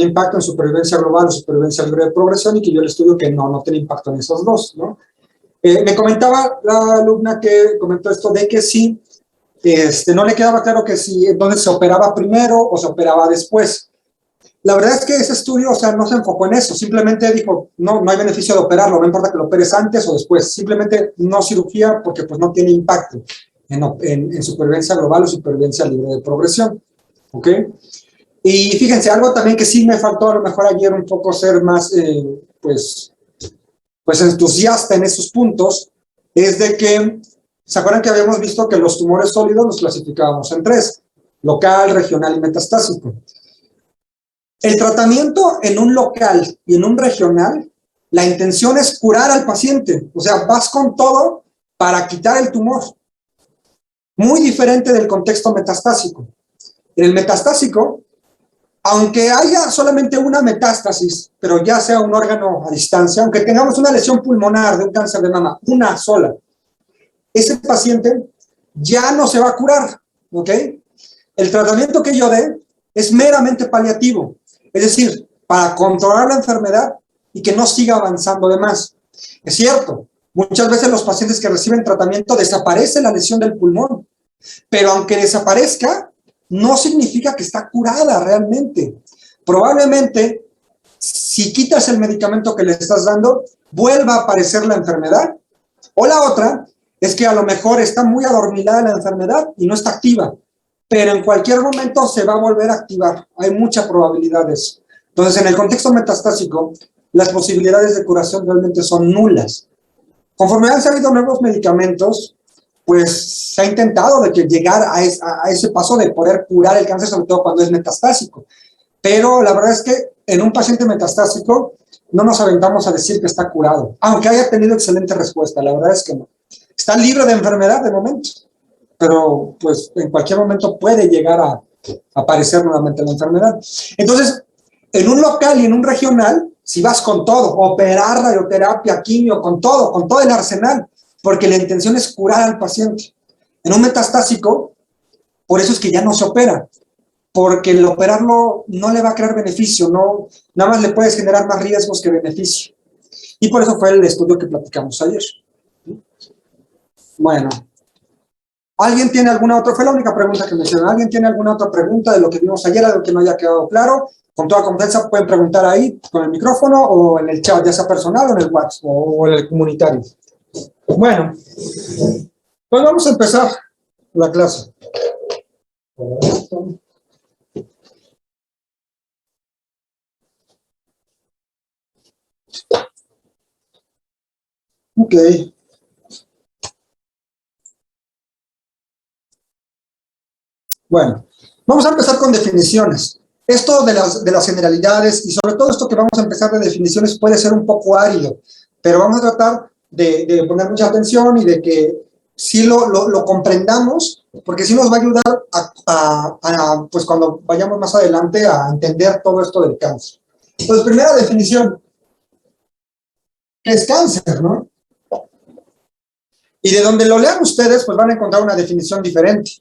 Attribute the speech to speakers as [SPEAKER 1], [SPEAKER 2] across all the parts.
[SPEAKER 1] impacto en supervivencia global o supervivencia libre de progresión, y que yo le estudio que no tiene impacto en esos dos, ¿no? Me comentaba la alumna que comentó esto de que sí, no le quedaba claro que si entonces se operaba primero o se operaba después. La verdad es que ese estudio, o sea, no se enfocó en eso, simplemente dijo, no hay beneficio de operarlo, no importa que lo operes antes o después, simplemente no cirugía porque pues no tiene impacto en supervivencia global o supervivencia libre de progresión, ¿ok? Y fíjense, algo también que sí me faltó a lo mejor ayer un poco ser más, pues entusiasta en esos puntos, es de que, ¿se acuerdan que habíamos visto que los tumores sólidos los clasificábamos en tres? Local, regional y metastásico. El tratamiento en un local y en un regional, la intención es curar al paciente, o sea, vas con todo para quitar el tumor. Muy diferente del contexto metastásico. En el metastásico, aunque haya solamente una metástasis, pero ya sea un órgano a distancia, aunque tengamos una lesión pulmonar de un cáncer de mama, una sola, ese paciente ya no se va a curar, ¿ok? El tratamiento que yo dé es meramente paliativo, es decir, para controlar la enfermedad y que no siga avanzando de más. Es cierto, muchas veces los pacientes que reciben tratamiento desaparece la lesión del pulmón, pero aunque desaparezca, no significa que está curada realmente. Probablemente, si quitas el medicamento que le estás dando, vuelva a aparecer la enfermedad. O la otra es que a lo mejor está muy adormilada la enfermedad y no está activa, pero en cualquier momento se va a volver a activar. Hay mucha probabilidad de eso. Entonces, en el contexto metastásico, las posibilidades de curación realmente son nulas. Conforme han salido nuevos medicamentos, pues se ha intentado de que llegar a ese paso de poder curar el cáncer, sobre todo cuando es metastásico. Pero la verdad es que en un paciente metastásico no nos aventamos a decir que está curado, aunque haya tenido excelente respuesta. La verdad es que no. Está libre de enfermedad de momento, pero pues en cualquier momento puede llegar a aparecer nuevamente la enfermedad. Entonces, en un local y en un regional, si vas con todo, operar, radioterapia, quimio, con todo el arsenal, porque la intención es curar al paciente. En un metastásico, por eso es que ya no se opera, porque el operarlo no le va a crear beneficio, no, nada más le puedes generar más riesgos que beneficio. Y por eso fue el estudio que platicamos ayer. Bueno, ¿alguien tiene alguna otra? Fue la única pregunta que mencioné. ¿Alguien tiene alguna otra pregunta de lo que vimos ayer, algo que no haya quedado claro? Con toda confianza pueden preguntar ahí con el micrófono o en el chat, ya sea personal o en el WhatsApp o en el comunitario. Bueno, pues vamos a empezar la clase. Ok. Bueno, vamos a empezar con definiciones. Esto de las generalidades y sobre todo esto que vamos a empezar de definiciones puede ser un poco árido, pero vamos a tratar de poner mucha atención y de que sí lo comprendamos, porque sí nos va a ayudar pues cuando vayamos más adelante a entender todo esto del cáncer. Entonces, primera definición, ¿qué es cáncer, no? Y de donde lo lean ustedes, pues van a encontrar una definición diferente.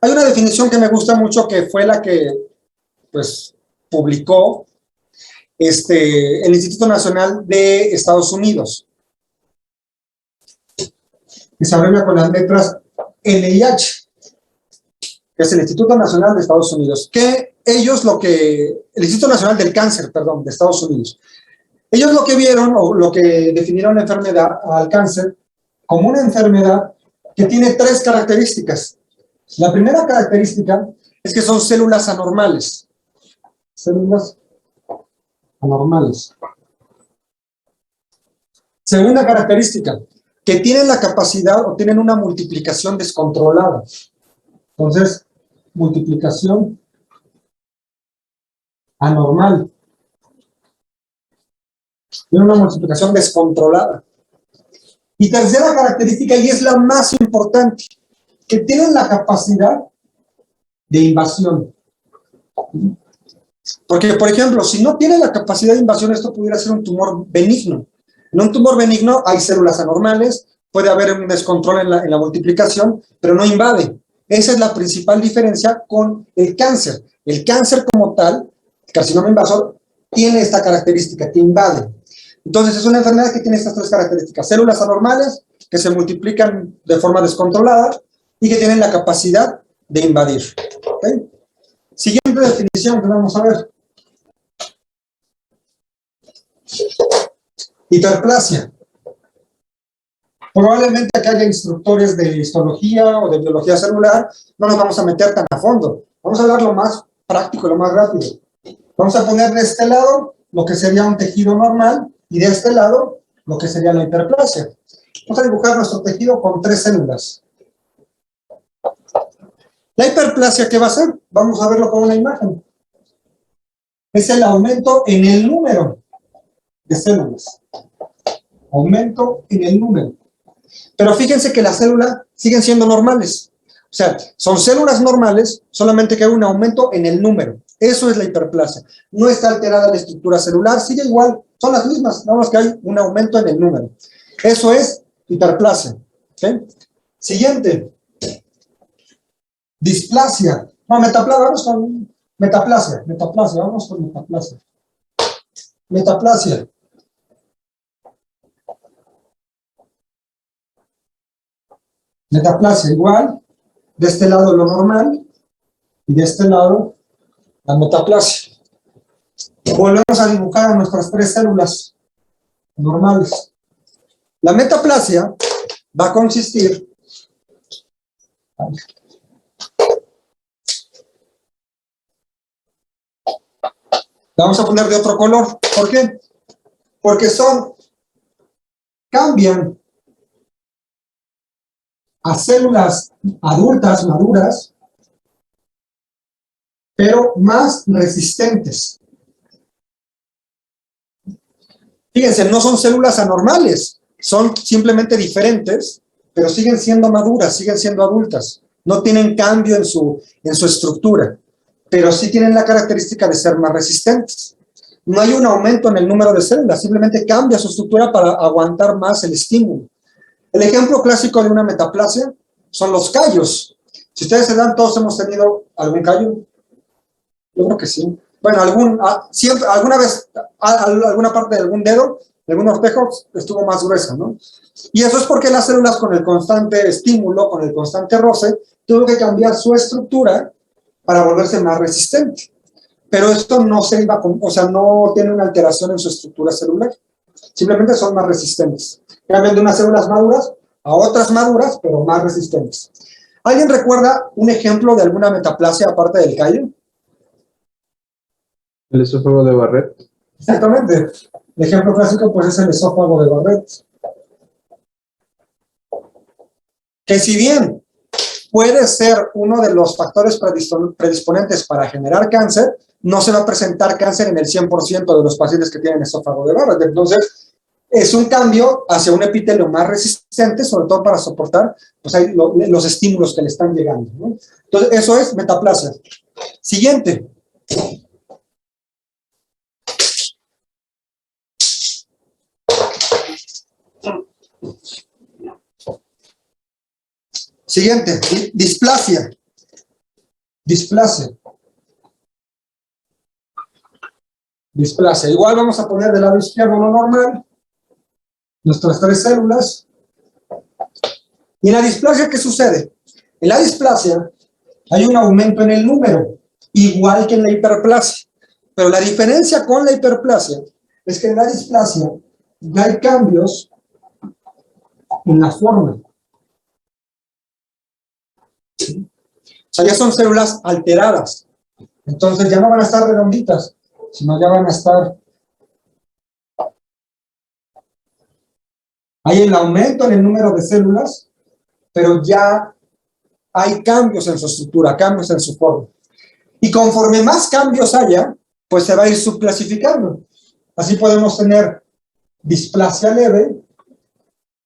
[SPEAKER 1] Hay una definición que me gusta mucho, que fue la que, pues, publicó el Instituto Nacional de Estados Unidos, que se abrevia con las letras NIH, que es el Instituto Nacional de Estados Unidos, que ellos el Instituto Nacional del Cáncer, perdón, de Estados Unidos, ellos lo que vieron, o lo que definieron la enfermedad al cáncer, como una enfermedad que tiene tres características. La primera característica es que son células anormales. Células anormales. Segunda característica, que tienen la capacidad o tienen una multiplicación descontrolada. Entonces, multiplicación anormal. Tiene una multiplicación descontrolada. Y tercera característica, y es la más importante, que tienen la capacidad de invasión. Porque, por ejemplo, si no tiene la capacidad de invasión, esto pudiera ser un tumor benigno. En un tumor benigno hay células anormales, puede haber un descontrol en la multiplicación, pero no invade. Esa es la principal diferencia con el cáncer. El cáncer como tal carcinoma invasor, tiene esta característica, que invade. Entonces es una enfermedad que tiene estas tres características: células anormales, que se multiplican de forma descontrolada y que tienen la capacidad de invadir. ¿Okay? Siguiente definición que vamos a ver. Hiperplasia. Probablemente aquí haya instructores de histología o de biología celular, no nos vamos a meter tan a fondo. Vamos a hablar lo más práctico, lo más rápido. Vamos a poner de este lado lo que sería un tejido normal y de este lado lo que sería la hiperplasia. Vamos a dibujar nuestro tejido con 3 células. La hiperplasia, ¿qué va a ser? Vamos a verlo con una imagen. Es el aumento en el número de células. Aumento en el número. Pero fíjense que las células siguen siendo normales. O sea, son células normales, solamente que hay un aumento en el número. Eso es la hiperplasia. No está alterada la estructura celular, sigue igual, son las mismas, nada más que hay un aumento en el número. Eso es hiperplasia. ¿Okay? Siguiente. Displasia. No, metaplasia, vamos con metaplasia. Vamos con metaplasia. Metaplasia. Metaplasia, igual, de este lado lo normal, y de este lado la metaplasia. Volvemos a dibujar a nuestras 3 células normales. La metaplasia va a consistir la vamos a poner de otro color. ¿Por qué? Porque cambian a células adultas, maduras, pero más resistentes. Fíjense, no son células anormales, son simplemente diferentes, pero siguen siendo maduras, siguen siendo adultas. No tienen cambio en su estructura, pero sí tienen la característica de ser más resistentes. No hay un aumento en el número de células, simplemente cambia su estructura para aguantar más el estímulo. El ejemplo clásico de una metaplasia son los callos. Si ustedes se dan, todos hemos tenido algún callo. Yo creo que sí. Bueno, alguna vez, alguna parte de algún dedo, de algún ortejo, estuvo más gruesa, ¿no? Y eso es porque las células, con el constante estímulo, con el constante roce, tuvo que cambiar su estructura para volverse más resistente. Pero esto no se iba con, o sea, no tiene una alteración en su estructura celular. Simplemente son más resistentes. Cambian de unas células maduras a otras maduras, pero más resistentes. ¿Alguien recuerda un ejemplo de alguna metaplasia aparte del callo?
[SPEAKER 2] El esófago de Barrett.
[SPEAKER 1] Exactamente. El ejemplo clásico pues es el esófago de Barrett. Que si bien puede ser uno de los factores predisponentes para generar cáncer, no se va a presentar cáncer en el 100% de los pacientes que tienen esófago de Barrett. Entonces, es un cambio hacia un epitelio más resistente, sobre todo para soportar pues, los estímulos que le están llegando, ¿no? Entonces, eso es metaplasia. Siguiente. Siguiente, displasia. Displasia. Displasia. Igual vamos a poner del lado izquierdo lo normal, nuestras 3 células. Y en la displasia, ¿qué sucede? En la displasia hay un aumento en el número, igual que en la hiperplasia. Pero la diferencia con la hiperplasia es que en la displasia ya hay cambios en la forma. O sea, ya son células alteradas. Entonces ya no van a estar redonditas, sino ya van a estar... Hay el aumento en el número de células, pero ya hay cambios en su estructura, cambios en su forma. Y conforme más cambios haya, pues se va a ir subclasificando. Así podemos tener displasia leve,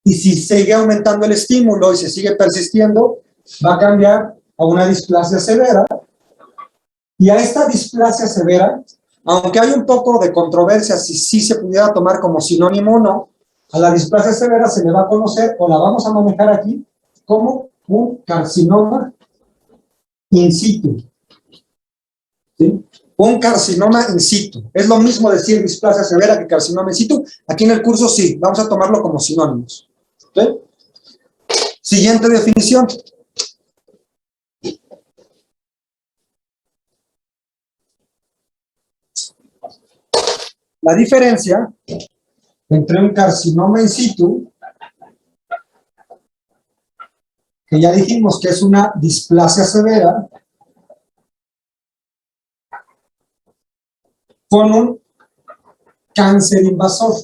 [SPEAKER 1] y si sigue aumentando el estímulo y se sigue persistiendo, va a cambiar a una displasia severa. Y a esta displasia severa, aunque hay un poco de controversia si sí se pudiera tomar como sinónimo o no, a la displasia severa se le va a conocer, o la vamos a manejar aquí, como un carcinoma in situ. ¿Sí? un carcinoma in situ. Es lo mismo decir displasia severa que carcinoma in situ. Aquí en el curso sí, vamos a tomarlo como sinónimos. ¿Okay? Siguiente definición. La diferencia entre un carcinoma in situ, que ya dijimos que es una displasia severa, con un cáncer invasor.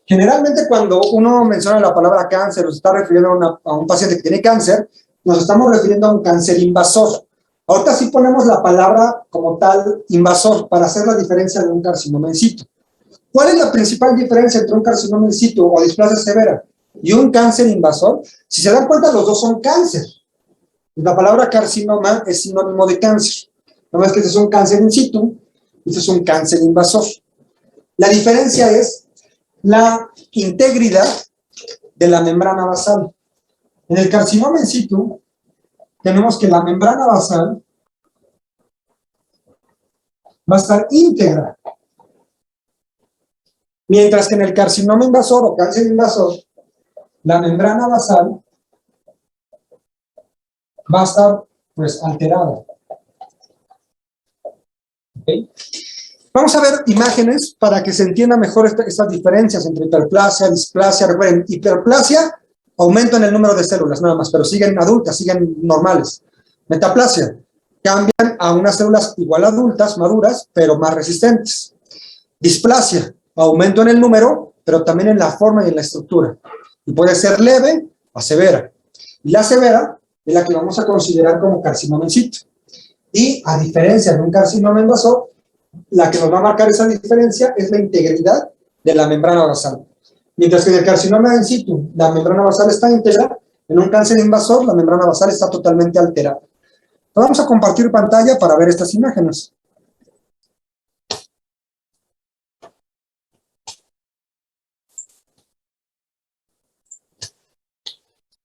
[SPEAKER 1] Generalmente cuando uno menciona la palabra cáncer o se está refiriendo a un paciente que tiene cáncer, nos estamos refiriendo a un cáncer invasor. Ahorita sí ponemos la palabra como tal invasor para hacer la diferencia de un carcinoma in situ. ¿Cuál es la principal diferencia entre un carcinoma in situ o displasia severa y un cáncer invasor? Si se dan cuenta, los dos son cáncer. La palabra carcinoma es sinónimo de cáncer. No es que este es un cáncer in situ, este es un cáncer invasor. La diferencia es la integridad de la membrana basal. En el carcinoma in situ, tenemos que la membrana basal va a estar íntegra. Mientras que en el carcinoma invasor o cáncer invasor, la membrana basal va a estar, pues, alterada. ¿Okay? Vamos a ver imágenes para que se entienda mejor estas diferencias entre hiperplasia, displasia. Recuerden, hiperplasia, aumento en el número de células nada más, pero siguen adultas, siguen normales. Metaplasia, cambian a unas células igual adultas, maduras, pero más resistentes. Displasia, aumento en el número, pero también en la forma y en la estructura. Y puede ser leve a severa. Y la severa es la que vamos a considerar como carcinoma in situ. Y a diferencia de un carcinoma invasor, la que nos va a marcar esa diferencia es la integridad de la membrana basal. Mientras que en el carcinoma in situ la membrana basal está íntegra, en un cáncer invasor la membrana basal está totalmente alterada. Vamos a compartir pantalla para ver estas imágenes.